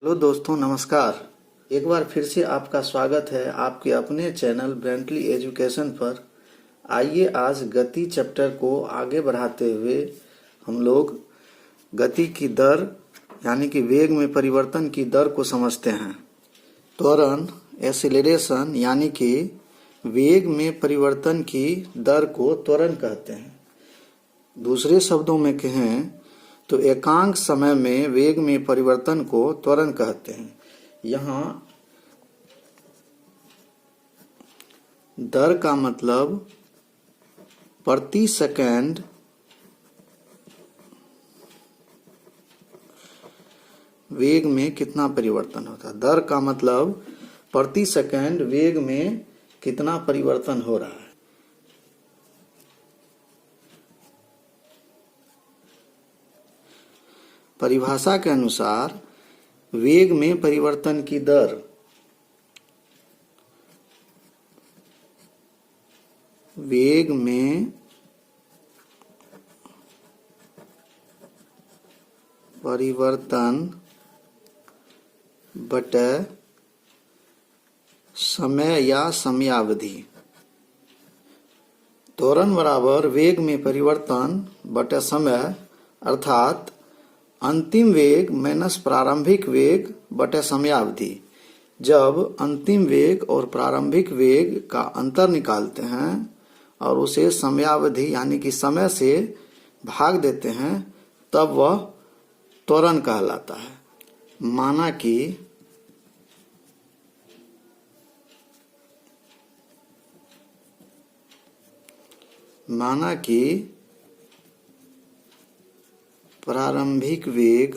Hello दोस्तों, नमस्कार। एक बार फिर से आपका स्वागत है आपके अपने चैनल ब्रेंटली एजुकेशन पर। आइए आज गति चैप्टर को आगे बढ़ाते हुए हम लोग गति की दर यानी कि वेग में परिवर्तन की दर को समझते हैं। त्वरण एक्सीलरेशन यानी कि वेग में परिवर्तन की दर को त्वरण कहते हैं। दूसरे शब्दों में कहें तो एकांक समय में वेग में परिवर्तन को त्वरण कहते हैं। यहाँ दर का मतलब प्रति सेकंड वेग में कितना परिवर्तन होता है। दर का मतलब प्रति सेकंड वेग में कितना परिवर्तन हो रहा है। परिभाषा के अनुसार वेग में परिवर्तन की दर वेग में परिवर्तन बटे समय या समयावधि। त्वरण बराबर वेग में परिवर्तन बटे समय, अर्थात अंतिम वेग माइनस प्रारंभिक वेग बटे समयावधि। जब अंतिम वेग और प्रारंभिक वेग का अंतर निकालते हैं और उसे समयावधि यानी कि समय से भाग देते हैं तब वह त्वरण कहलाता है। माना कि प्रारंभिक वेग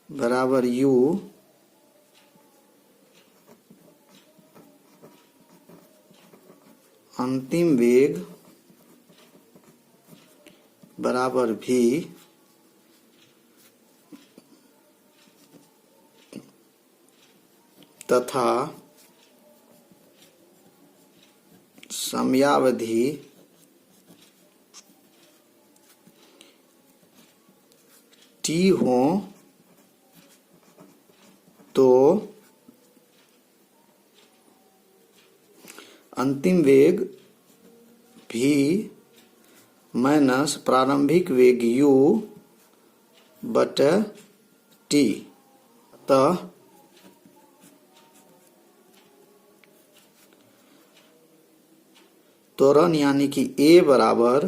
बराबर u अंतिम वेग बराबर v तथा समयावधि t हो तो अंतिम वेग v माइनस प्रारंभिक वेग u बटे t। अतः त्वरण यानी कि a बराबर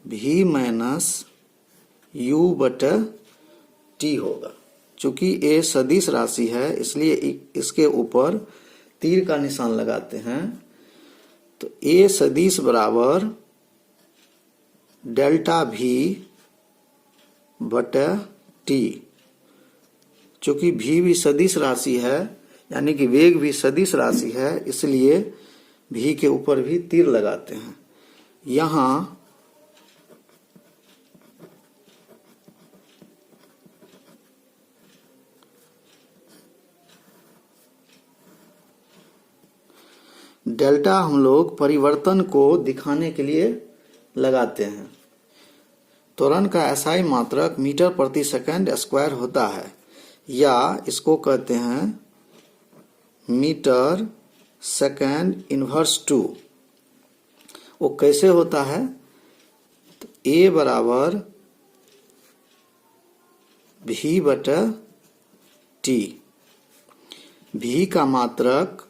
v माइनस u बटे t होगा। चूंकि a सदिश राशि है इसलिए इसके ऊपर तीर का निशान लगाते हैं। तो a सदिश बराबर डेल्टा v बटे t। चूंकि v भी सदिश राशि है यानी कि वेग भी सदिश राशि है इसलिए v के ऊपर भी तीर लगाते हैं। यहाँ डेल्टा हम लोग परिवर्तन को दिखाने के लिए लगाते हैं। त्वरण का एसआई मात्रक मीटर प्रति सेकंड स्क्वायर होता है या इसको कहते हैं मीटर सेकंड इनवर्स 2। वो कैसे होता है? तो a बराबर v बटे t। v का मात्रक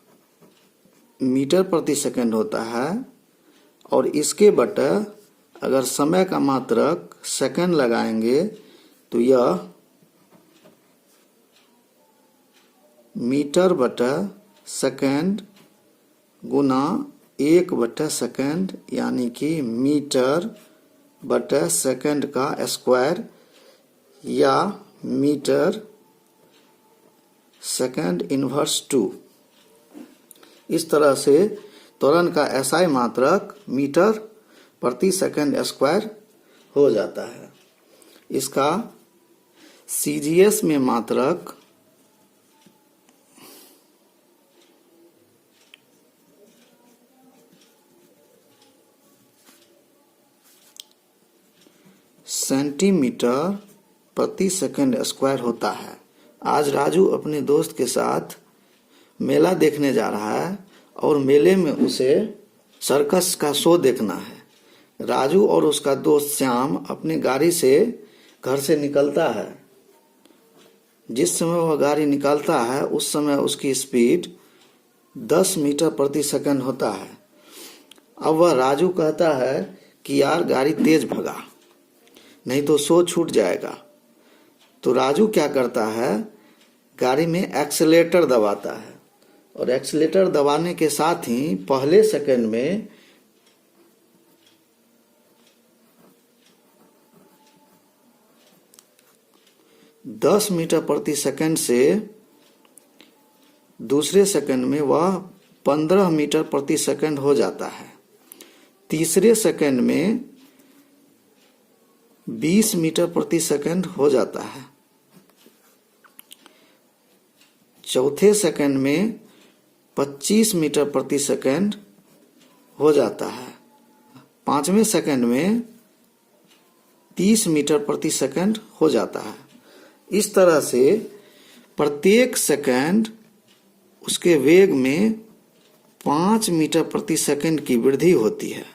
मीटर प्रति सेकंड होता है और इसके बटे अगर समय का मात्रक सेकंड लगाएंगे तो यह मीटर बटे सेकंड गुना 1 बटे सेकंड यानी कि मीटर बटे सेकंड का स्क्वायर या मीटर सेकंड इनवर्स 2। इस तरह से त्वरण का एसआई मात्रक मीटर प्रति सेकंड स्क्वायर हो जाता है। इसका सीजीएस में मात्रक सेंटीमीटर प्रति सेकंड स्क्वायर होता है। आज राजू अपने दोस्त के साथ मेला देखने जा रहा है और मेले में उसे सर्कस का शो देखना है। राजू और उसका दोस्त श्याम अपनी गाड़ी से घर से निकलता है। जिस समय वह गाड़ी निकालता है उस समय उसकी स्पीड 10 मीटर प्रति सेकंड होता है। अब वह राजू कहता है कि यार गाड़ी तेज भगा, नहीं तो शो छूट जाएगा। तो राजू क्या करता है, गाड़ी में एक्सीलेटर दबाता है और एक्सीलेटर दबाने के साथ ही पहले सेकंड में 10 मीटर प्रति सेकंड से दूसरे सेकंड में वह 15 मीटर प्रति सेकंड हो जाता है। तीसरे सेकंड में 20 मीटर प्रति सेकंड हो जाता है। चौथे सेकंड में 25 मीटर प्रति सेकंड हो जाता है। पांचवें सेकंड में 30 मीटर प्रति सेकंड हो जाता है। इस तरह से प्रत्येक सेकंड उसके वेग में 5 मीटर प्रति सेकंड की वृद्धि होती है।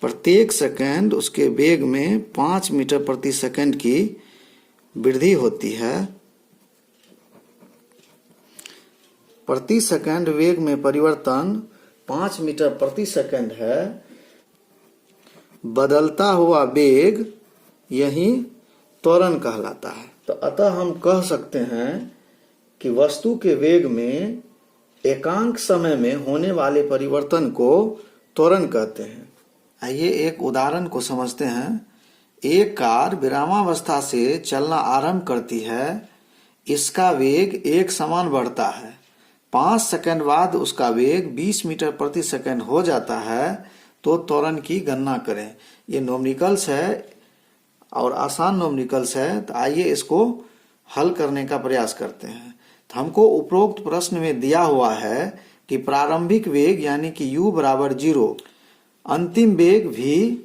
प्रत्येक सेकंड उसके वेग में 5 मीटर प्रति सेकंड की वृद्धि होती है। प्रति सेकंड वेग में परिवर्तन 5 मीटर प्रति सेकंड है। बदलता हुआ वेग यही त्वरण कहलाता है। तो अतः हम कह सकते हैं कि वस्तु के वेग में एकांक समय में होने वाले परिवर्तन को त्वरण कहते हैं। आइए एक उदाहरण को समझते हैं। एक कार विरामावस्था से चलना आरंभ करती है। इसका वेग एक समान बढ़ता है। 5 सेकंड बाद उसका वेग 20 मीटर प्रति सेकंड हो जाता है। तो त्वरण की गणना करें। ये न्यूमेरिकल्स है और आसान न्यूमेरिकल्स है। तो आइए इसको हल करने का प्रयास करते हैं। तो हमको उपरोक्त प्रश्न में दिया हुआ है कि प्रारंभिक वेग यानी कि u बराबर 0, अंतिम वेग भी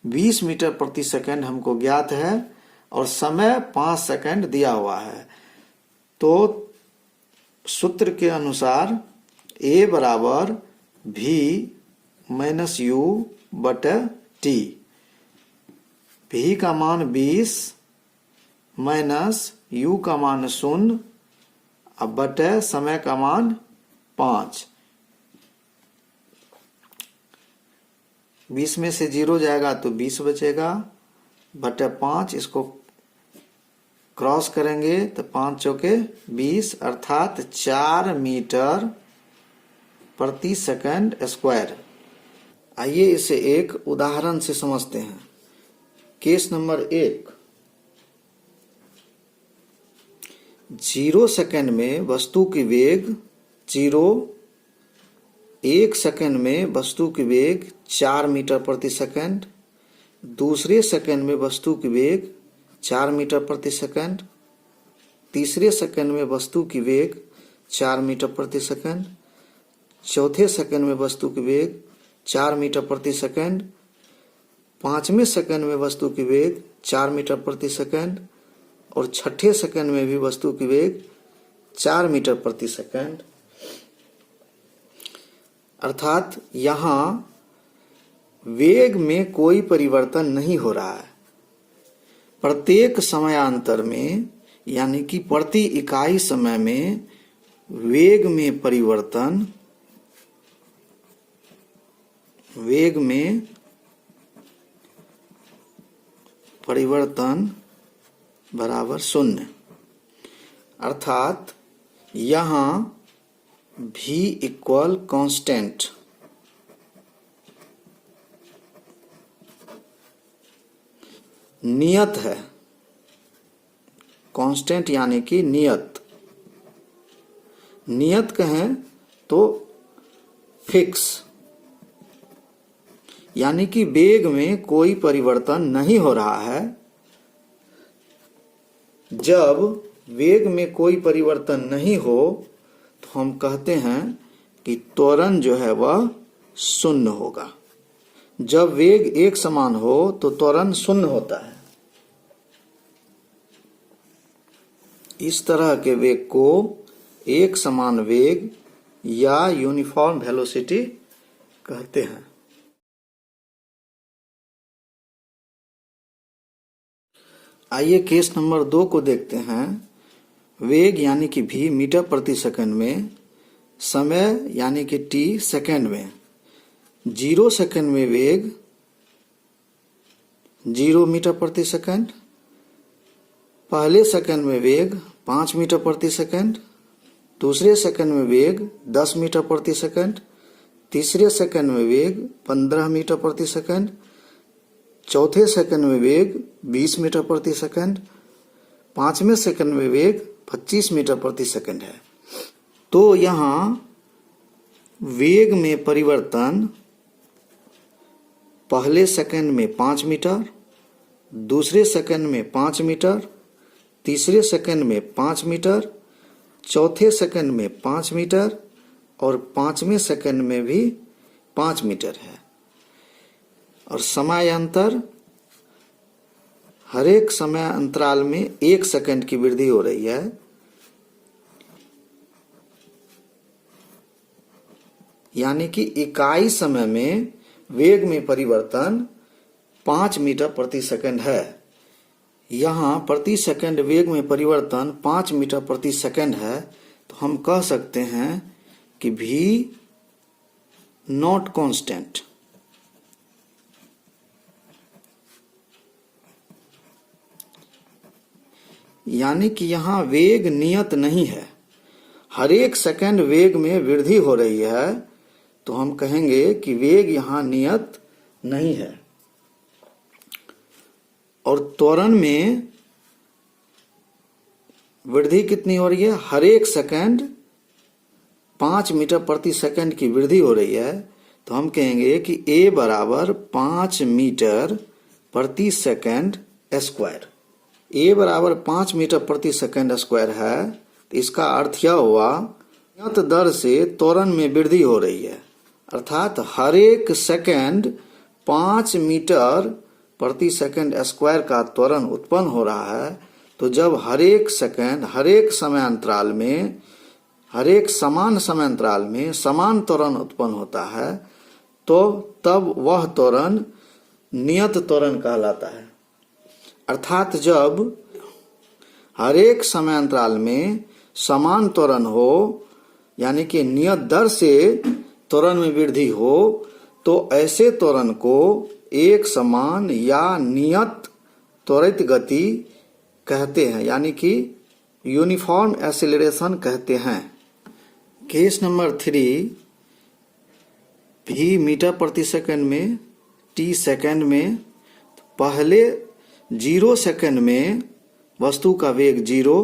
20 मीटर प्रति सेकंड हमको ज्ञात है और समय 5 सेकंड दिया हुआ है। तो सूत्र के अनुसार a बराबर v माइनस u बटे t। v का मान 20 माइनस u का मान 0 अब बटे समय का मान 5। 20 में से 0 जाएगा तो 20 बचेगा बटे 5। इसको क्रॉस करेंगे तो 5 चौके 20 अर्थात 4 मीटर प्रति सेकंड स्क्वायर। आइए इसे एक उदाहरण से समझते हैं। Case number 1। 0 सेकंड में वस्तु की वेग 0, 1 सेकंड में वस्तु की वेग 4 मीटर प्रति सेकंड, दूसरे सेकंड में वस्तु की वेग 4 मीटर प्रति सेकंड, तीसरे सेकंड में वस्तु की वेग 4 मीटर प्रति सेकंड, चौथे सेकंड में वस्तु की वेग 4 मीटर प्रति सेकंड, पांचवें सेकंड में वस्तु की वेग 4 मीटर प्रति सेकंड और छठे सेकंड में भी वस्तु की वेग 4 मीटर प्रति सेकंड। अर्थात यहाँ वेग में कोई परिवर्तन नहीं हो रहा है। प्रत्येक समयांतर में यानी कि प्रति इकाई समय में वेग में परिवर्तन बराबर 0। अर्थात यहाँ v इक्वल कांस्टेंट। नियत है। कांस्टेंट यानी कि नियत कहें तो फिक्स, यानी कि वेग में कोई परिवर्तन नहीं हो रहा है। जब वेग में कोई परिवर्तन नहीं हो तो हम कहते हैं कि त्वरण जो है वह 0 होगा। जब वेग एक समान हो तो त्वरण शून्य होता है। इस तरह के वेग को एक समान वेग या यूनिफॉर्म वेलोसिटी कहते हैं। आइए केस नंबर 2 को देखते हैं। वेग यानी कि v मीटर प्रति सेकंड में, समय यानी कि t सेकंड में। 0 सेकंड में वेग 0 मीटर प्रति सेकंड, पहले सेकंड में वेग 5 मीटर प्रति सेकंड, दूसरे सेकंड में वेग 10 मीटर प्रति सेकंड, तीसरे सेकंड में वेग 15 मीटर प्रति सेकंड, चौथे सेकंड में वेग 20 मीटर प्रति सेकंड, पांचवें सेकंड में वेग 25 मीटर प्रति सेकंड है। तो यहाँ वेग में परिवर्तन पहले सेकंड में 5 मीटर, दूसरे सेकंड में 5 मीटर, तीसरे सेकंड में 5 मीटर, चौथे सेकंड में 5 मीटर और पांचवें सेकंड में भी 5 मीटर है। और समयांतर हर एक समय अंतराल में 1 सेकंड की वृद्धि हो रही है। यानी कि इकाई समय में वेग में परिवर्तन 5 मीटर प्रति सेकंड है। यहाँ प्रति सेकंड वेग में परिवर्तन 5 मीटर प्रति सेकंड है, तो हम कह सकते हैं कि v नॉट कांस्टेंट। यानी कि यहाँ वेग नियत नहीं है, हर एक सेकंड वेग में वृद्धि हो रही है, तो हम कहेंगे कि वेग यहाँ नियत नहीं है। और त्वरण में वृद्धि कितनी हो रही है? हर एक सेकंड 5 मीटर प्रति सेकंड की वृद्धि हो रही है, तो हम कहेंगे कि a बराबर 5 मीटर प्रति सेकंड स्क्वायर। a बराबर 5 मीटर प्रति सेकंड स्क्वायर है, तो इसका अर्थ यह हुआ नियत दर से त्वरण में वृद्धि हो रही है, अर्थात हर एक सेकंड 5 मीटर प्रति सेकंड स्क्वायर का त्वरण उत्पन्न हो रहा है। तो जब हर एक सेकंड हर एक समयांतराल में, हर एक समान समयांतराल में समान त्वरण उत्पन्न होता है, तो तब वह त्वरण नियत त्वरण कहलाता है। अर्थात जब हर एक समयांतराल में समान त्वरण हो, यानी कि नियत दर से त्वरण में वृद्धि हो, तो ऐसे त्वरण को एक समान या नियत त्वरित गति कहते हैं, यानी कि यूनिफॉर्म एक्सेलरेशन कहते हैं। केस नंबर 3, v मीटर प्रति सेकंड में, t सेकंड में। पहले 0 सेकंड में वस्तु का वेग 0,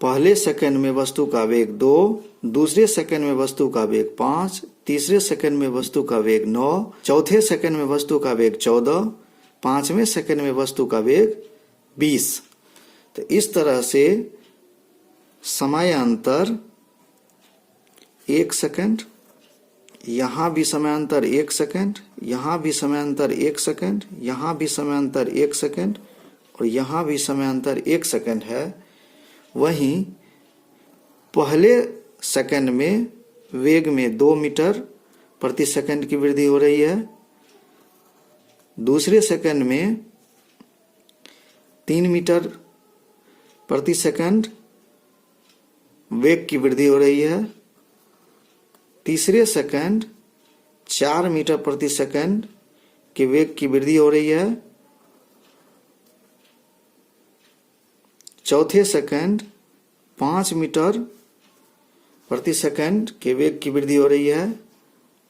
पहले सेकंड में वस्तु का वेग 2, दूसरे सेकंड में वस्तु का वेग 5, तीसरे सेकंड में वस्तु का वेग 9, चौथे सेकंड में वस्तु का वेग 14, पांचवें सेकंड में वस्तु का वेग 20। तो इस तरह से समयांतर 1 सेकंड, यहाँ भी समयांतर 1 सेकंड, यहाँ भी समयांतर 1 सेकंड, यहाँ भी समयांतर 1 सेकंड और यहाँ भी समयांतर 1 सेकंड है। वहीं पहले सेकंड में वेग में 2 मीटर प्रति सेकंड की वृद्धि हो रही है, दूसरे सेकंड में 3 मीटर प्रति सेकंड वेग की वृद्धि हो रही है, तीसरे सेकंड 4 मीटर प्रति सेकंड के वेग की वृद्धि हो रही है, चौथे सेकंड 5 मीटर प्रति सेकंड के वेग की वृद्धि हो रही है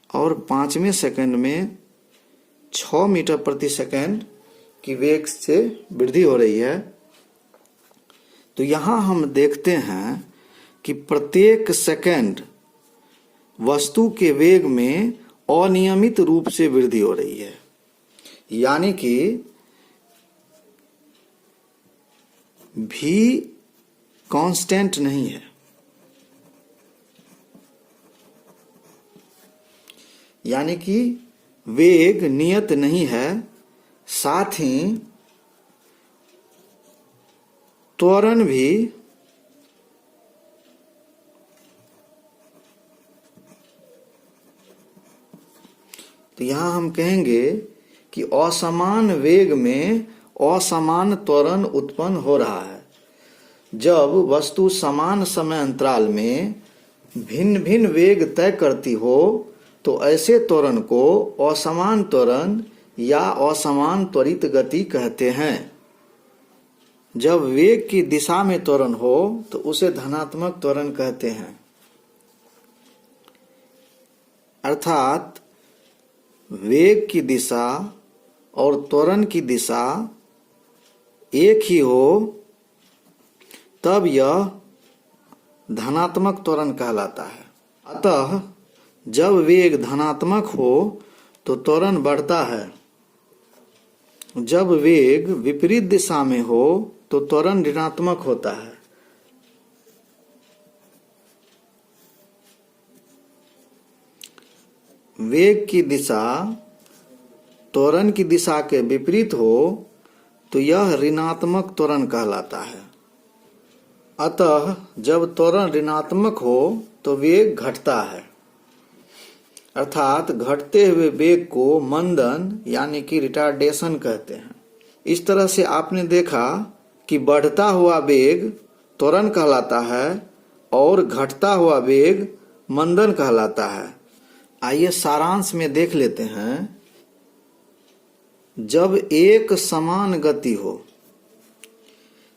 और पांचवें सेकंड में 6 मीटर प्रति सेकंड की वेग से वृद्धि हो रही है। तो यहाँ हम देखते हैं कि प्रत्येक सेकंड वस्तु के वेग में अनियमित रूप से वृद्धि हो रही है, यानी कि भी कांस्टेंट नहीं है। यानी कि वेग नियत नहीं है, साथ ही त्वरण भी तो यहां हम कहेंगे कि असमान वेग में असमान त्वरण उत्पन्न हो रहा है। जब वस्तु समान समय अंतराल में भिन्न भिन्न वेग तय करती हो तो ऐसे त्वरण को असमान त्वरण या असमान त्वरित गति कहते हैं। जब वेग की दिशा में त्वरण हो तो उसे धनात्मक त्वरण कहते हैं। अर्थात वेग की दिशा और त्वरण की दिशा एक ही हो तब यह धनात्मक त्वरण कहलाता है। अतः जब वेग धनात्मक हो तो त्वरण बढ़ता है, जब वेग विपरीत दिशा में हो तो त्वरण ऋणात्मक होता है। वेग की दिशा त्वरण की दिशा के विपरीत हो तो यह ऋणात्मक त्वरण कहलाता है। अतः जब त्वरण ऋणात्मक हो तो वेग घटता है। अर्थात घटते हुए वेग को मंदन यानी कि रिटार्डेशन कहते हैं। इस तरह से आपने देखा कि बढ़ता हुआ वेग त्वरण कहलाता है और घटता हुआ वेग मंदन कहलाता है। आइए सारांश में देख लेते हैं। जब एक समान गति हो,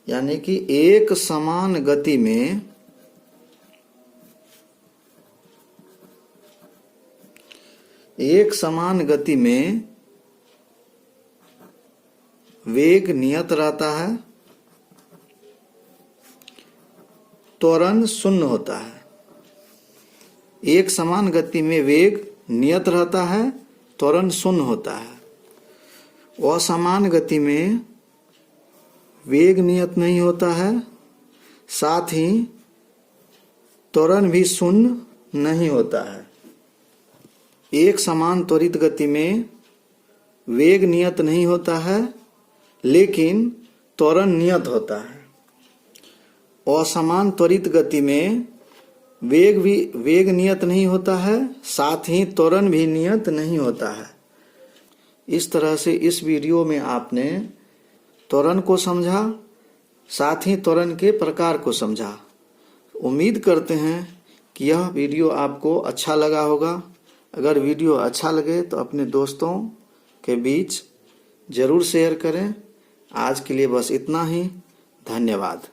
यानी कि एक समान गति में वेग नियत रहता है, त्वरण शून्य होता है। एक समान गति में वेग नियत रहता है, त्वरण शून्य होता है। असमान गति में वेग नियत नहीं होता है, साथ ही त्वरण भी शून्य नहीं होता है। एक समान त्वरित गति में वेग नियत नहीं होता है, लेकिन त्वरण नियत होता है। असमान त्वरित गति में वेग नियत नहीं होता है, साथ ही त्वरण भी नियत नहीं होता है। इस तरह से इस वीडियो में आपने त्वरण को समझा, साथ ही त्वरण के प्रकार को समझा। उम्मीद करते हैं कि यह वीडियो आपको अच्छा लगा होगा। अगर वीडियो अच्छा लगे तो अपने दोस्तों के बीच जरूर शेयर करें। आज के लिए बस इतना ही। धन्यवाद।